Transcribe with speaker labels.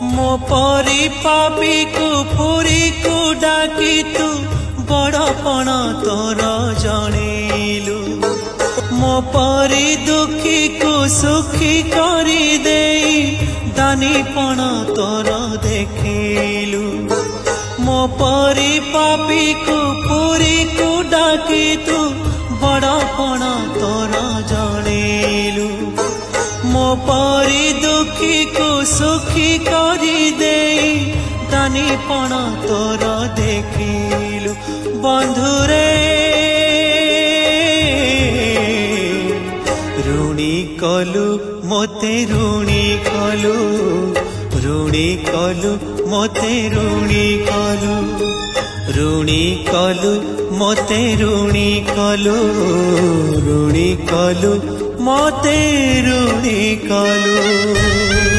Speaker 1: मो परी पापी को फुरी को डाकी तू बड़पण तोर जणेलु मो परी दुखी को सुखी करी देई दानीपण तोर देखिलु मो परी पापी को फुरी को डाकी तू बड़पण तोर जणेलु मो परी दुखी को सुखी करी देई दानीपण तोर देखिलु बंधुरे ऋणी कलु मोते ऋणी कलु ऋणी कलु मोते ऋणी कलु ऋणी कलु मोते ऋणी कलु ऋणी कलु मोते ऋणी कलु।